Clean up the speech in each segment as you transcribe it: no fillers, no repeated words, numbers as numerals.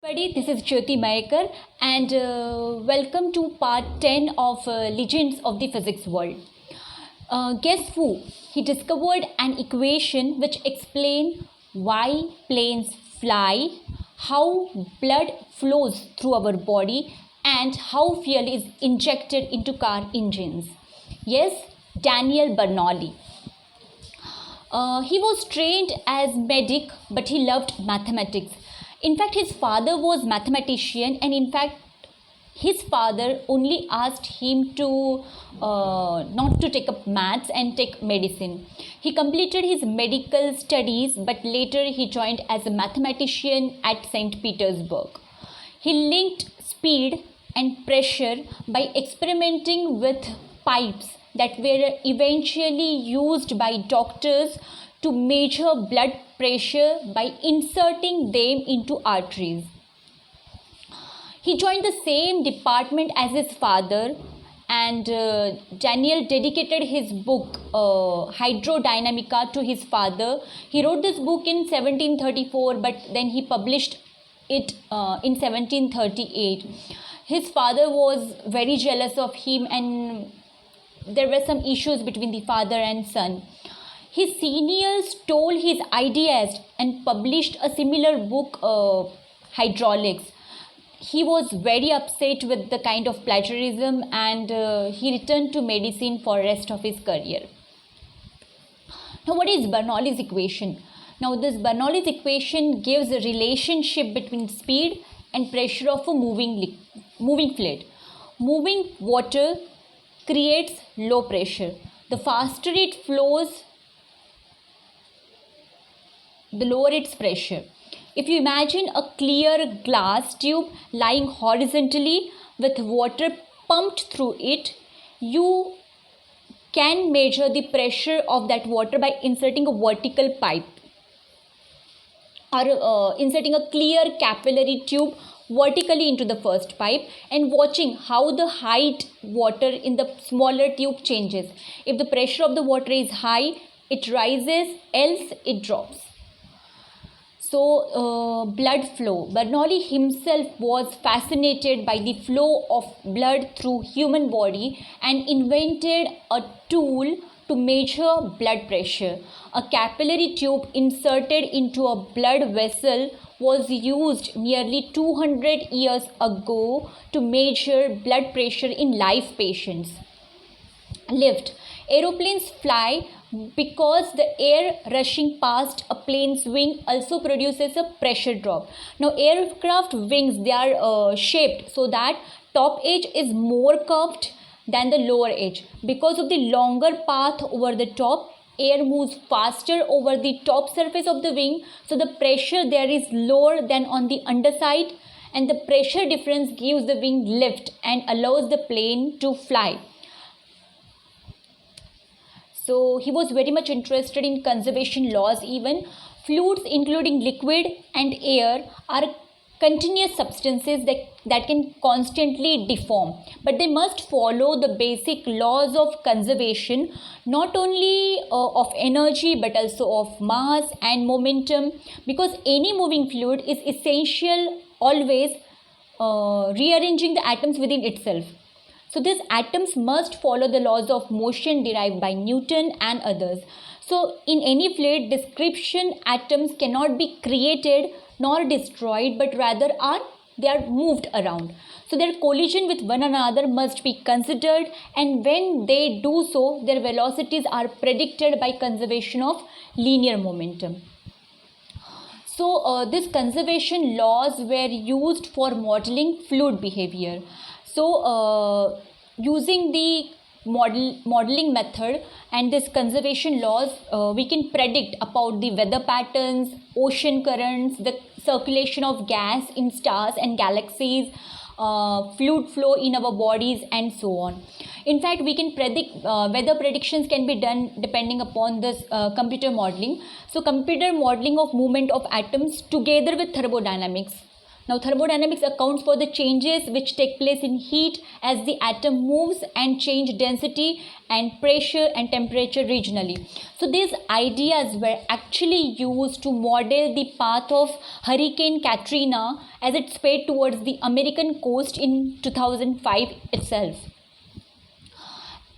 Everybody, this is Jyoti Mayekar and welcome to part 10 of Legends of the Physics World. Guess who? He discovered an equation which explains why planes fly, how blood flows through our body, and how fuel is injected into car engines. Yes, Daniel Bernoulli. He was trained as medic, but he loved mathematics. In fact, his father was mathematician, and in fact, his father only asked him to not to take up maths and take medicine. He completed his medical studies, but later he joined as a mathematician at St. Petersburg. He linked speed and pressure by experimenting with pipes that were eventually used by doctors to measure blood pressure by inserting them into arteries. He joined the same department as his father, and Daniel dedicated his book Hydrodynamica to his father. He wrote this book in 1734, but then he published it in 1738. His father was very jealous of him, and there were some issues between the father and son. His seniors stole his ideas and published a similar book, Hydraulics. He was very upset with the kind of plagiarism, and he returned to medicine for rest of his career. Now, what is Bernoulli's equation? Now, this Bernoulli's equation gives a relationship between speed and pressure of a moving fluid. Moving water creates low pressure. The faster it flows, the lower its pressure. If you imagine a clear glass tube lying horizontally with water pumped through it, you can measure the pressure of that water by inserting a vertical pipe or inserting a clear capillary tube vertically into the first pipe and watching how the height water in the smaller tube changes. If the pressure of the water is high, it rises, else it drops. So, blood flow. Bernoulli himself was fascinated by the flow of blood through human body and invented a tool to measure blood pressure. A capillary tube inserted into a blood vessel was used nearly 200 years ago to measure blood pressure in live patients. Lift. Aeroplanes fly because the air rushing past a plane's wing also produces a pressure drop. Now, aircraft wings, they are shaped so that top edge is more curved than the lower edge. Because of the longer path over the top, air moves faster over the top surface of the wing, so the pressure there is lower than on the underside, and the pressure difference gives the wing lift and allows the plane to fly. So he was very much interested in conservation laws. Even fluids including liquid and air are continuous substances that can constantly deform, but they must follow the basic laws of conservation, not only of energy but also of mass and momentum, because any moving fluid is essential always rearranging the atoms within itself. So these atoms must follow the laws of motion derived by Newton and others. So in any fluid description, atoms cannot be created nor destroyed, but rather they are moved around. So their collision with one another must be considered, and when they do so, their velocities are predicted by conservation of linear momentum. So these conservation laws were used for modeling fluid behavior. So using the modeling method and this conservation laws, we can predict about the weather patterns, ocean currents, the circulation of gas in stars and galaxies, fluid flow in our bodies, and so on. In fact, we can predict weather predictions can be done depending upon this computer modeling. So computer modeling of movement of atoms together with thermodynamics. Now, thermodynamics accounts for the changes which take place in heat as the atom moves and change density and pressure and temperature regionally. So these ideas were actually used to model the path of Hurricane Katrina as it sped towards the American coast in 2005 itself.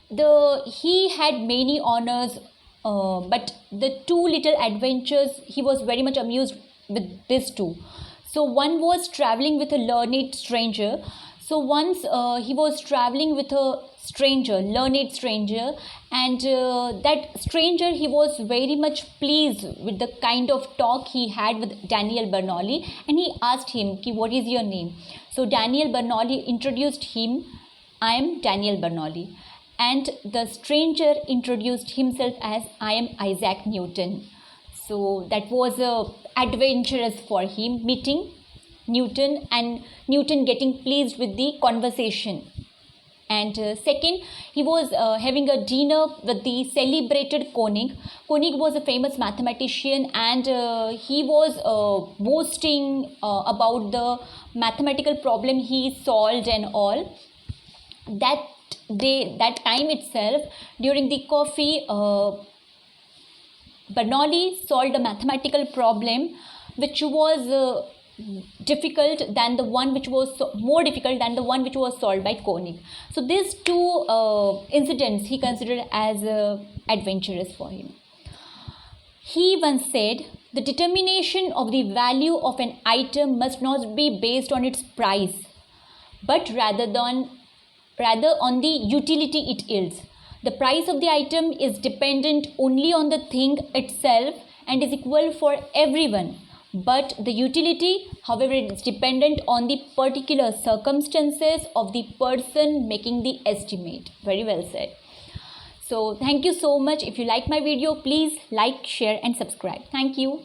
He had many honors, but the two little adventures, he was very much amused with these two. So one was traveling with a learned stranger. So once he was traveling with a learned stranger, and that stranger, he was very much pleased with the kind of talk he had with Daniel Bernoulli, and he asked him, what is your name? So Daniel Bernoulli introduced him, I am Daniel Bernoulli. And the stranger introduced himself as, I am Isaac Newton. So that was adventurous for him, meeting Newton and Newton getting pleased with the conversation. And second, he was having a dinner with the celebrated Koenig. Koenig was a famous mathematician, and he was boasting about the mathematical problem he solved and all. That time itself, during the coffee, Bernoulli solved a mathematical problem which was difficult than the one which was more difficult than the one which was solved by Koenig. So these two incidents he considered as adventurous for him. He once said, the determination of the value of an item must not be based on its price, but rather on the utility it yields. The price of the item is dependent only on the thing itself and is equal for everyone. But the utility, however, is dependent on the particular circumstances of the person making the estimate. Very well said. So thank you so much. If you like my video, please like, share and subscribe. Thank you.